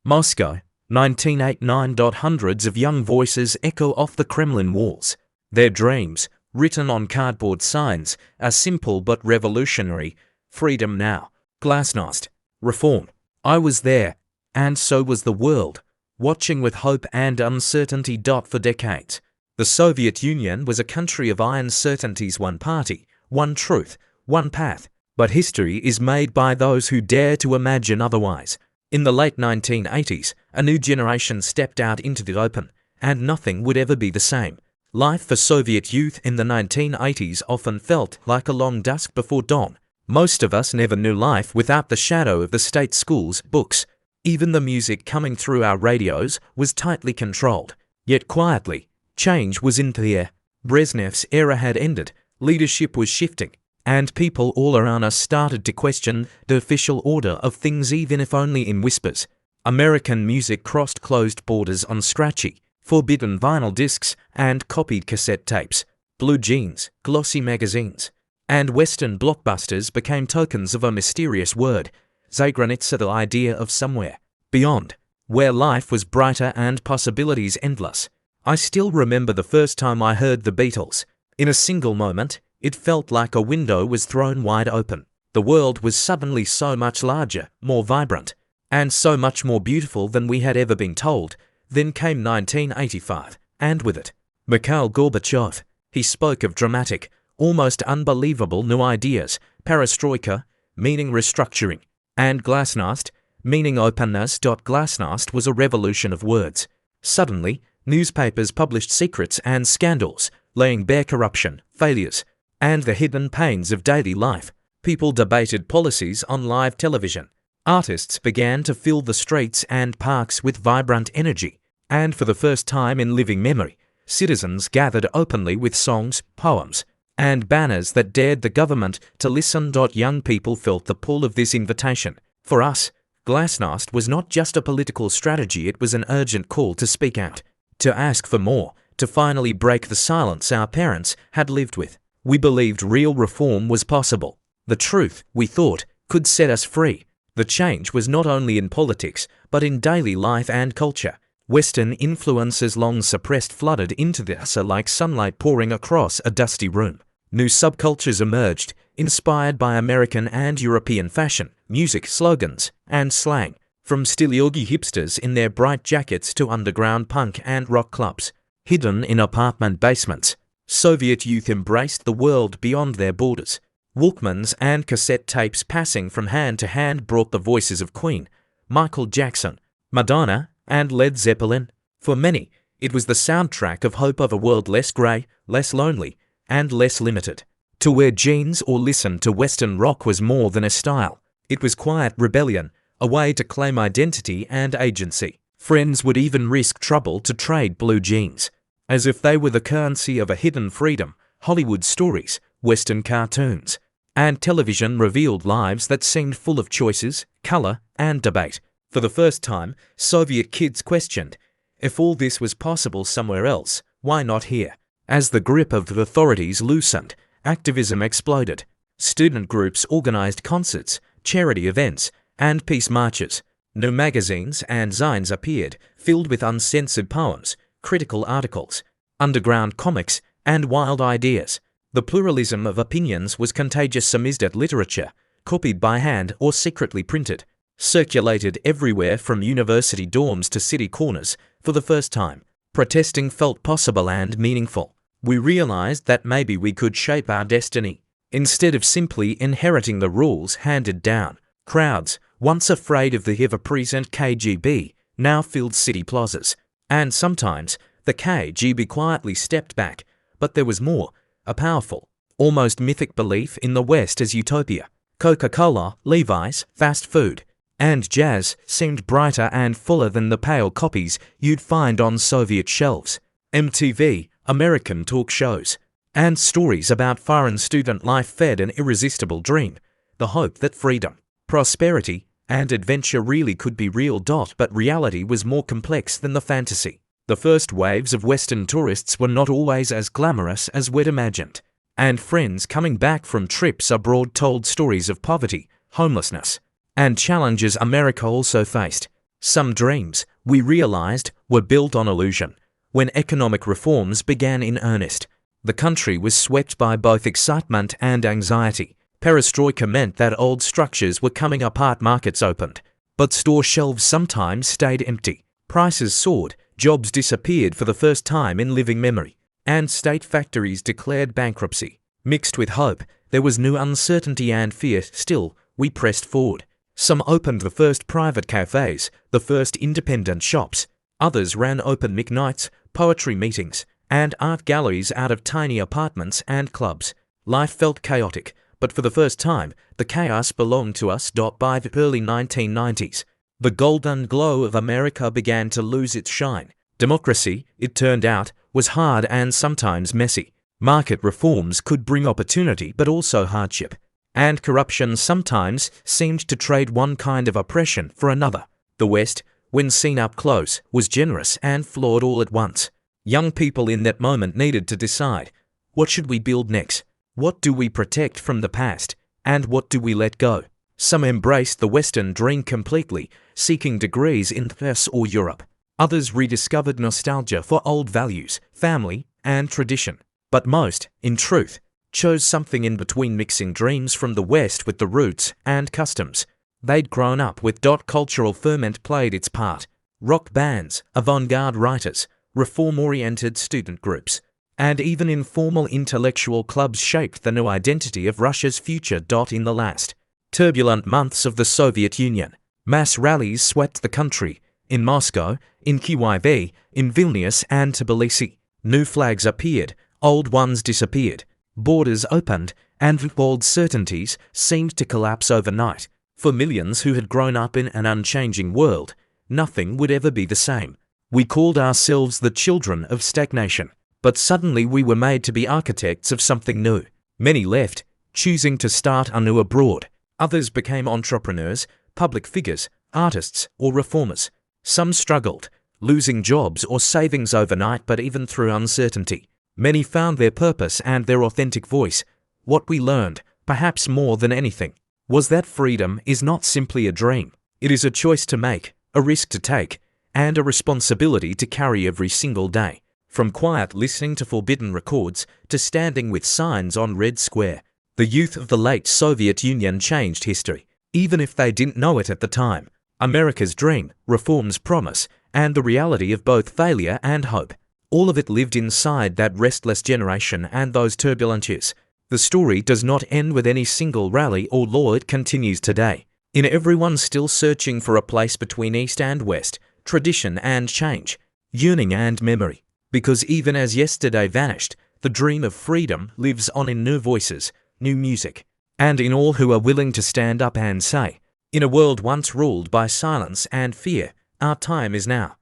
Moscow, 1989. Hundreds of young voices echo off the Kremlin walls. Their dreams, written on cardboard signs, are simple but revolutionary. Freedom now. Glasnost. Reform. I was there, and so was the world, watching with hope and uncertainty. For decades, the Soviet Union was a country of iron certainties: one party, one truth, one path. But history is made by those who dare to imagine otherwise. In the late 1980s, a new generation stepped out into the open, and nothing would ever be the same. Life for Soviet youth in the 1980s often felt like a long dusk before dawn. Most of us never knew life without the shadow of the state schools' books. Even the music coming through our radios was tightly controlled. Yet quietly, change was in the air. Brezhnev's era had ended, leadership was shifting, and people all around us started to question the official order of things, even if only in whispers. American music crossed closed borders on scratchy, forbidden vinyl discs and copied cassette tapes. Blue jeans, glossy magazines, and Western blockbusters became tokens of a mysterious word, Zagranitsa, the idea of somewhere beyond, where life was brighter and possibilities endless. I still remember the first time I heard the Beatles. In a single moment, it felt like a window was thrown wide open. The world was suddenly so much larger, more vibrant, and so much more beautiful than we had ever been told. Then came 1985, and with it, Mikhail Gorbachev. He spoke of dramatic, almost unbelievable new ideas: perestroika, meaning restructuring, and glasnost, meaning openness. Glasnost was a revolution of words. Suddenly, newspapers published secrets and scandals, laying bare corruption, failures, and the hidden pains of daily life. People debated policies on live television. Artists began to fill the streets and parks with vibrant energy. And for the first time in living memory, citizens gathered openly with songs, poems, and banners that dared the government to listen. Young people felt the pull of this invitation. For us, glasnost was not just a political strategy, it was an urgent call to speak out, to ask for more, to finally break the silence our parents had lived with. We believed real reform was possible. The truth, we thought, could set us free. The change was not only in politics, but in daily life and culture. Western influences, long suppressed, flooded into the us like sunlight pouring across a dusty room. New subcultures emerged, inspired by American and European fashion, music, slogans, and slang. From Stilyogi hipsters in their bright jackets to underground punk and rock clubs, hidden in apartment basements, Soviet youth embraced the world beyond their borders. Walkmans and cassette tapes passing from hand to hand brought the voices of Queen, Michael Jackson, Madonna, and Led Zeppelin. For many, it was the soundtrack of hope, of a world less grey, less lonely, and less limited. To wear jeans or listen to Western rock was more than a style. It was quiet rebellion, a way to claim identity and agency. Friends would even risk trouble to trade blue jeans, as if they were the currency of a hidden freedom. Hollywood stories, Western cartoons, and television revealed lives that seemed full of choices, colour, and debate. For the first time, Soviet kids questioned, if all this was possible somewhere else, why not here? As the grip of the authorities loosened, activism exploded. Student groups organised concerts, charity events, and peace marches. New magazines and zines appeared, filled with uncensored poems, critical articles, underground comics, and wild ideas. The pluralism of opinions was contagious. Samizdat literature, copied by hand or secretly printed, circulated everywhere from university dorms to city corners. For the first time, protesting felt possible and meaningful. We realized that maybe we could shape our destiny, instead of simply inheriting the rules handed down. Crowds, once afraid of the ever-present KGB, now filled city plazas. And sometimes, the KGB quietly stepped back. But there was more, a powerful, almost mythic belief in the West as utopia. Coca-Cola, Levi's, fast food, and jazz seemed brighter and fuller than the pale copies you'd find on Soviet shelves. MTV, American talk shows, and stories about foreign student life fed an irresistible dream, the hope that freedom, prosperity, and adventure really could be real. But reality was more complex than the fantasy. The first waves of Western tourists were not always as glamorous as we'd imagined, and friends coming back from trips abroad told stories of poverty, homelessness, and challenges America also faced. Some dreams, we realized, were built on illusion. When economic reforms began in earnest, the country was swept by both excitement and anxiety. Perestroika meant that old structures were coming apart, markets opened, but store shelves sometimes stayed empty. Prices soared, jobs disappeared for the first time in living memory, and state factories declared bankruptcy. Mixed with hope, there was new uncertainty and fear. Still, we pressed forward. Some opened the first private cafes, the first independent shops. Others ran open mic nights, poetry meetings, and art galleries out of tiny apartments and clubs. Life felt chaotic, but for the first time, the chaos belonged to us. By the early 1990s, the golden glow of America began to lose its shine. Democracy, it turned out, was hard and sometimes messy. Market reforms could bring opportunity but also hardship. And corruption sometimes seemed to trade one kind of oppression for another. The West, when seen up close, was generous and flawed all at once. Young people in that moment needed to decide, what should we build next? What do we protect from the past? And what do we let go? Some embraced the Western dream completely, seeking degrees in the US or Europe. Others rediscovered nostalgia for old values, family, and tradition. But most, in truth, chose something in between, mixing dreams from the West with the roots and customs they'd grown up with. Cultural ferment played its part. Rock bands, avant-garde writers, reform-oriented student groups, and even informal intellectual clubs shaped the new identity of Russia's future. In the last turbulent months of the Soviet Union, mass rallies swept the country. In Moscow, in Kyiv, in Vilnius and Tbilisi, new flags appeared, old ones disappeared. Borders opened, and old certainties seemed to collapse overnight. For millions who had grown up in an unchanging world, nothing would ever be the same. We called ourselves the children of stagnation, but suddenly we were made to be architects of something new. Many left, choosing to start anew abroad. Others became entrepreneurs, public figures, artists, or reformers. Some struggled, losing jobs or savings overnight, but even through uncertainty, many found their purpose and their authentic voice. What we learned, perhaps more than anything, was that freedom is not simply a dream. It is a choice to make, a risk to take, and a responsibility to carry every single day. From quiet listening to forbidden records to standing with signs on Red Square, the youth of the late Soviet Union changed history, even if they didn't know it at the time. America's dream, reform's promise, and the reality of both failure and hope. All of it lived inside that restless generation and those turbulent years. The story does not end with any single rally or law. It continues today, in everyone still searching for a place between East and West, tradition and change, yearning and memory. Because even as yesterday vanished, the dream of freedom lives on in new voices, new music, and in all who are willing to stand up and say, in a world once ruled by silence and fear, our time is now.